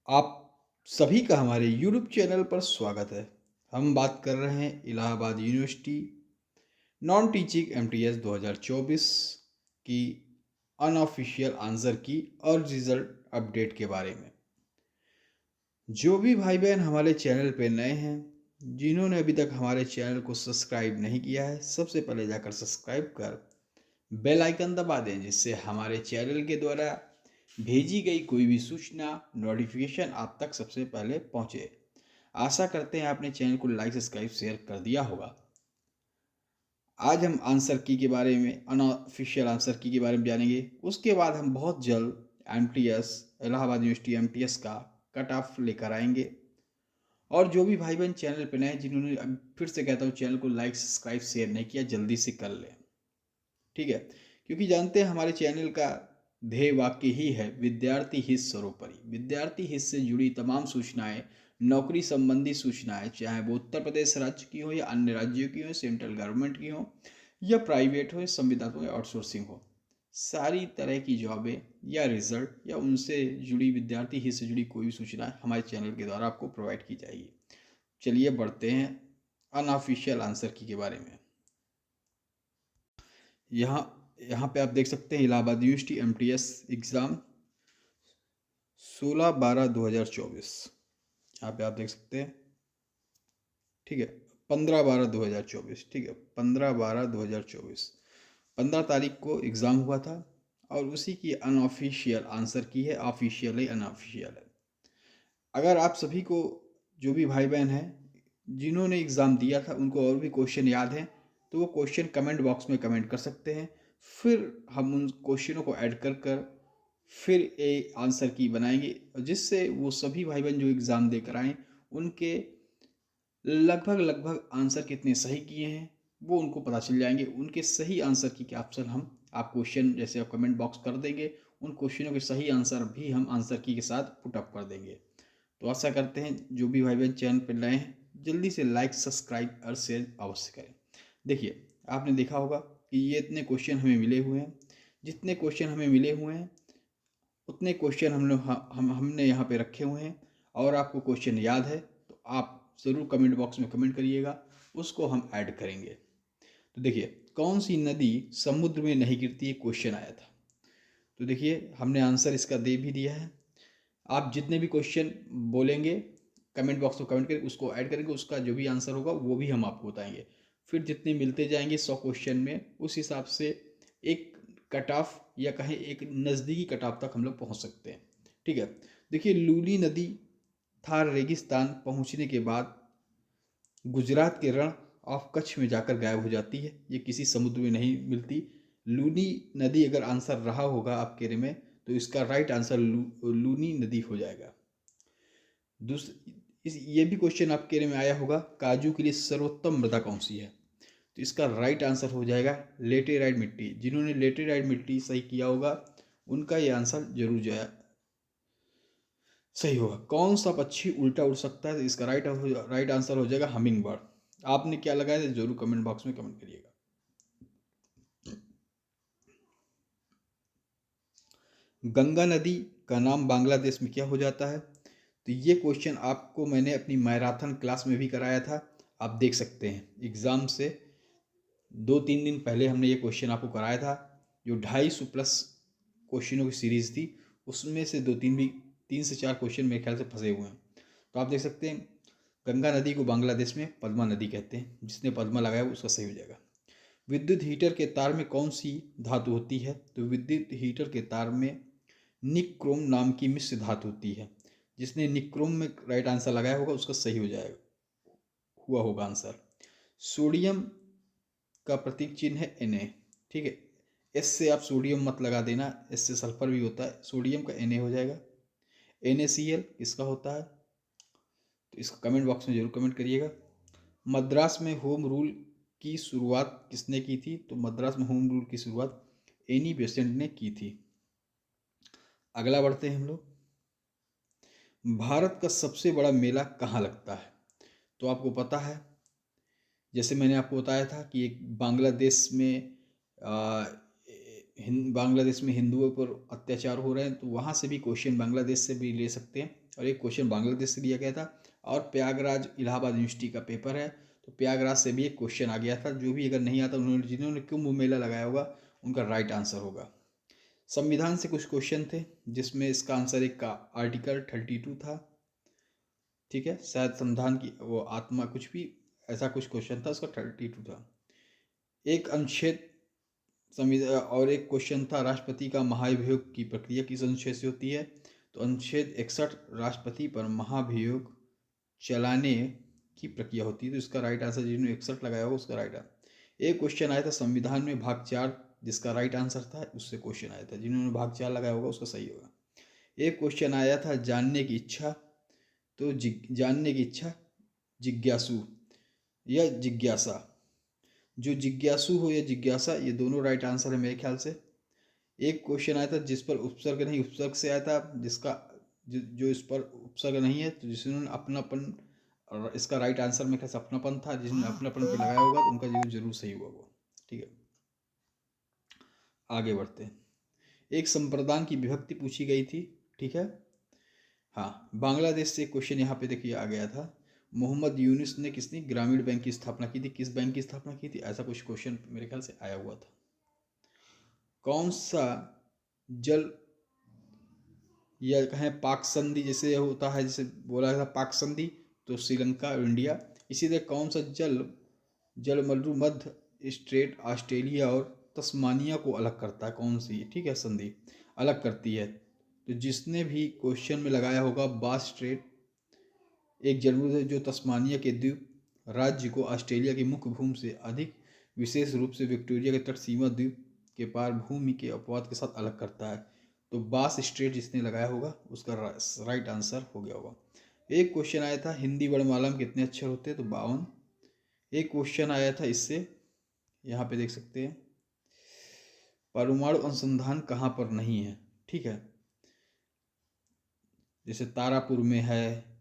आप सभी का हमारे यूट्यूब चैनल पर स्वागत है। हम बात कर रहे हैं Allahabad university non teaching MTS 2024 की अनऑफिशियल आंसर की और रिजल्ट अपडेट के बारे में। जो भी भाई बहन हमारे चैनल पे नए हैं, जिन्होंने अभी तक हमारे चैनल को सब्सक्राइब नहीं किया है, सबसे पहले जाकर सब्सक्राइब कर बेल आइकन दबा दें, जिससे हमारे चैनल के द्वारा भेजी गई कोई भी सूचना नोटिफिकेशन आप तक सबसे पहले पहुंचे। आशा करते हैं आपने चैनल को लाइक सब्सक्राइब शेयर कर दिया होगा। आज हम आंसर की के बारे में, अनऑफिशियल आंसर की के बारे में जानेंगे। उसके बाद हम बहुत जल्द एमटीएस, इलाहाबाद यूनिवर्सिटी एमटीएस का कट ऑफ लेकर आएंगे। और जो भी भाई बहन चैनल पर नए हैं, जिन्होंने, अब फिर से कहता हूँ, चैनल को लाइक सब्सक्राइब शेयर नहीं किया, जल्दी से कर लें। ठीक है, क्योंकि जानते हैं हमारे चैनल का ध्येय वाक्य ही है विद्यार्थी हित सर्वोपरि। विद्यार्थी हित से जुड़ी तमाम सूचनाएं, नौकरी संबंधी सूचनाएं, चाहे वो उत्तर प्रदेश राज्य की हो या अन्य राज्यों की हो, सेंट्रल गवर्नमेंट की हो या प्राइवेट हो, संविदा हो या आउटसोर्सिंग हो, सारी तरह की जॉबें या रिजल्ट या उनसे जुड़ी, विद्यार्थी हित से जुड़ी कोई भी सूचना हमारे चैनल के द्वारा आपको प्रोवाइड की जाएगी। चलिए बढ़ते हैं अनऑफिशियल आंसर की के बारे में। यहाँ यहाँ पे आप देख सकते हैं इलाहाबाद यूनिवर्सिटी एमटीएस एग्ज़ाम 16/12/2024। यहाँ पे आप देख सकते हैं। ठीक है, 15/12/2024। ठीक है, 15/12/2024, 15 तारीख को एग्ज़ाम हुआ था और उसी की अनऑफिशियल आंसर की है। ऑफिशियल है, अनऑफिशियल है। अगर आप सभी को, जो भी भाई बहन हैं जिन्होंने एग्ज़ाम दिया था, उनको और भी क्वेश्चन याद हैं, तो वो क्वेश्चन कमेंट बॉक्स में कमेंट कर सकते हैं। फिर हम उन क्वेश्चनों को ऐड कर कर फिर एक आंसर की बनाएंगे, जिससे वो सभी भाई बहन जो एग्ज़ाम देकर आए, उनके लगभग लगभग आंसर कितने सही किए हैं वो उनको पता चल जाएंगे। उनके सही आंसर की क्या ऑप्शन हम, आप क्वेश्चन जैसे आप कमेंट बॉक्स कर देंगे, उन क्वेश्चनों के सही आंसर भी हम आंसर की के साथ पुटअप कर देंगे। तो आशा करते हैं जो भी भाई बहन चैनल पर नए हैं, जल्दी से लाइक सब्सक्राइब और शेयर अवश्य करें। देखिए, आपने देखा होगा कि ये इतने क्वेश्चन हमें मिले हुए हैं। जितने क्वेश्चन हमें मिले हुए हैं उतने क्वेश्चन हम लोग हमने यहाँ पे रखे हुए हैं। और आपको क्वेश्चन याद है तो आप ज़रूर कमेंट बॉक्स में कमेंट करिएगा, उसको हम ऐड करेंगे। तो देखिए, कौन सी नदी समुद्र में नहीं गिरती, एक क्वेश्चन आया था। तो देखिए, हमने आंसर इसका दे भी दिया है। आप जितने भी क्वेश्चन बोलेंगे कमेंट बॉक्स में कमेंट करके उसको ऐड करेंगे, उसका जो भी आंसर होगा वो भी हम आपको बताएंगे। फिर जितने मिलते जाएंगे 100 क्वेश्चन में, उस हिसाब से एक कट ऑफ या कहें एक नज़दीकी कट ऑफ तक हम लोग पहुंच सकते हैं। ठीक है, देखिए, लूनी नदी थार रेगिस्तान पहुंचने के बाद गुजरात के रण ऑफ कच्छ में जाकर गायब हो जाती है। ये किसी समुद्र में नहीं मिलती। लूनी नदी अगर आंसर रहा होगा आपके में, तो इसका राइट आंसर लूनी नदी हो जाएगा। ये भी क्वेश्चन आपके में आया होगा, काजू के लिए सर्वोत्तम मृदा कौन सी है? तो इसका राइट आंसर हो जाएगा लेटेराइट मिट्टी। जिन्होंने लेटेराइट मिट्टी सही किया होगा उनका ये आंसर जरूर जाए सही होगा। कौन सा पक्षी उल्टा उड़ सकता है? तो इसका राइट आंसर हो जाएगा हमिंग बर्ड। आपने क्या लगाया है जरूर कमेंट बॉक्स में कमेंट करिएगा। गंगा नदी का नाम बांग्लादेश में क्या हो जाता है? तो ये क्वेश्चन आपको मैंने अपनी मैराथन क्लास में भी कराया था। आप देख सकते हैं एग्ज़ाम से 2-3 दिन पहले हमने ये क्वेश्चन आपको कराया था। जो 250 प्लस क्वेश्चनों की सीरीज़ थी, उसमें से 3 से 4 क्वेश्चन मेरे ख्याल से फंसे हुए हैं। तो आप देख सकते हैं, गंगा नदी को बांग्लादेश में पद्मा नदी कहते हैं। जिसने पद्मा लगाया उसका सही हो जाएगा। विद्युत हीटर के तार में कौन सी धातु होती है? तो विद्युत हीटर के तार में निक्रोम नाम की मिश्र धातु होती है। जिसने निक्रोम में राइट आंसर लगाया होगा उसका सही हो जाएगा, हुआ होगा आंसर। सोडियम का प्रतीक चिन्ह है Na। ठीक है, एस से आप सोडियम मत लगा देना, एस से सल्फर भी होता है। सोडियम का Na हो जाएगा। NaCl किसका होता है? तो इसका कमेंट बॉक्स में जरूर कमेंट करिएगा। मद्रास में होम रूल की शुरुआत किसने की थी? तो मद्रास में होम रूल की शुरुआत एनी बेसेंट ने की थी। अगला बढ़ते हैं हम लोग। भारत का सबसे बड़ा मेला कहाँ लगता है? तो आपको पता है, जैसे मैंने आपको बताया था कि एक बांग्लादेश में बांग्लादेश में हिंदुओं पर अत्याचार हो रहे हैं, तो वहाँ से भी क्वेश्चन बांग्लादेश से भी ले सकते हैं। और एक क्वेश्चन बांग्लादेश से दिया गया था। और प्रयागराज इलाहाबाद यूनिवर्सिटी का पेपर है, तो प्रयागराज से भी एक क्वेश्चन आ गया था। जो भी अगर नहीं आता, उन्होंने जिन्होंने कुंभ मेला लगाया होगा उनका राइट आंसर होगा। संविधान से कुछ क्वेश्चन थे, जिसमें इसका आंसर एक का आर्टिकल 32 था। ठीक है, शायद संविधान की वो आत्मा कुछ भी ऐसा कुछ क्वेश्चन था, उसका 32 था। एक अनुच्छेद संविधान और एक क्वेश्चन था राष्ट्रपति का महाभियोग की प्रक्रिया किस अनुच्छेद से होती है, तो अनुच्छेद 61 राष्ट्रपति पर महाभियोग चलाने की प्रक्रिया होती है। तो इसका राइट आंसर जिन्होंने 61 लगाया होगा उसका राइट आंसर। एक क्वेश्चन आया था संविधान में भाग 4, जिसका राइट आंसर था, उससे क्वेश्चन आया था, जिन्होंने भाग 4 लगाया होगा उसका सही होगा। एक क्वेश्चन आया था जानने की इच्छा, तो जानने की इच्छा जिज्ञासु या जिज्ञासा, जो जिज्ञासु हो या जिज्ञासा, ये दोनों राइट आंसर है मेरे ख्याल से। एक क्वेश्चन आया था जिस पर उपसर्ग नहीं, उपसर्ग से आया था, जिसका जो इस पर उपसर्ग नहीं है, तो जिन्होंने अपनापन, और इसका राइट आंसर में कैसे अपनापन था, जिन्होंने अपनापन पे लगाया होगा तो उनका जरूर सही हुआ वो। ठीक है, आगे बढ़ते हैं। एक संप्रदान की विभक्ति पूछी गई थी। ठीक है, हाँ, बांग्लादेश से क्वेश्चन यहाँ पे देखिए आ गया था। मोहम्मद यूनुस ने किसने ग्रामीण बैंक की स्थापना की थी, किस बैंक की स्थापना की थी, ऐसा कुछ क्वेश्चन मेरे ख्याल से आया हुआ था। कौन सा जल या कहें पाक संधि जैसे होता है, जैसे बोला था पाक संधि, तो श्रीलंका और इंडिया। इसी तरह कौन सा जलमरु मध्य स्ट्रेट ऑस्ट्रेलिया और तस्मानिया को अलग करता है, कौन सी, ठीक है, संधि अलग करती है। तो जिसने भी क्वेश्चन में लगाया होगा बास स्ट्रेट एक जलमरु है जो तस्मानिया के द्वीप राज्य को ऑस्ट्रेलिया की मुख्य भूमि से अधिक, विशेष रूप से विक्टोरिया के तट सीमा द्वीप के पार भूमि के अपवाद के साथ अलग करता है। तो बास स्ट्रेट जिसने लगाया होगा उसका राइट आंसर हो गया होगा। एक क्वेश्चन आया था हिंदी वर्णमाला में कितने अक्षर होते हैं, तो 52। एक क्वेश्चन आया था इससे, यहाँ पे देख सकते हैं, परमाणु अनुसंधान कहाँ पर नहीं है। ठीक है, जैसे तारापुर में है,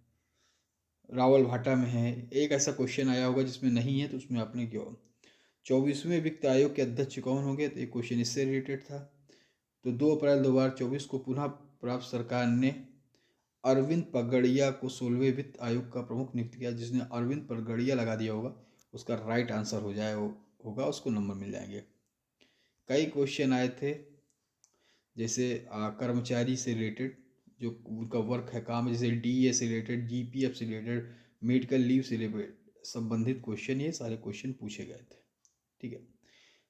रावलभाटा में है। एक ऐसा क्वेश्चन आया होगा जिसमें नहीं है, तो उसमें आपने क्यों। 24वें वित्त आयोग के अध्यक्ष कौन होंगे, तो एक क्वेश्चन इससे रिलेटेड था। तो 2 अप्रैल 2024 को पुनः प्राप्त सरकार ने अरविंद पगड़िया को 16वें वित्त आयोग का प्रमुख नियुक्त किया। जिसने अरविंद पगड़िया लगा दिया होगा उसका राइट आंसर हो जाए होगा, उसको नंबर मिल जाएंगे। कई क्वेश्चन आए थे, जैसे कर्मचारी से रिलेटेड जो उनका वर्क है, काम है, जैसे डीए से रिलेटेड, जीपीएफ से रिलेटेड, मेडिकल लीव से रिलेटेड संबंधित क्वेश्चन, ये सारे क्वेश्चन पूछे गए थे। ठीक है,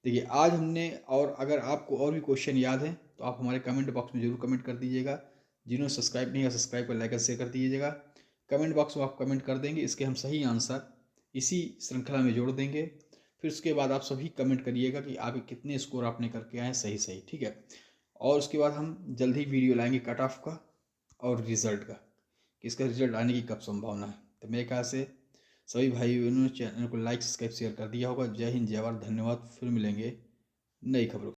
देखिए आज हमने, और अगर आपको और भी क्वेश्चन याद हैं तो आप हमारे कमेंट बॉक्स में जरूर कमेंट कर दीजिएगा। जिन्होंने सब्सक्राइब नहीं किया सब्सक्राइब कर, लाइक और शेयर कर दीजिएगा। कमेंट बॉक्स में आप कमेंट कर देंगे, इसके हम सही आंसर इसी श्रृंखला में जोड़ देंगे। फिर उसके बाद आप सभी कमेंट करिएगा कि आपके कितने स्कोर आपने करके आए सही सही। ठीक है, और उसके बाद हम जल्द ही वीडियो लाएंगे कट ऑफ का और रिजल्ट का, कि इसका रिजल्ट आने की कब संभावना है। तो मेरे ख्याल से सभी भाई बहनों ने चैनल को लाइक सब्सक्राइब शेयर कर दिया होगा। जय हिंद, जय भारत, धन्यवाद। फिर मिलेंगे नई खबरों।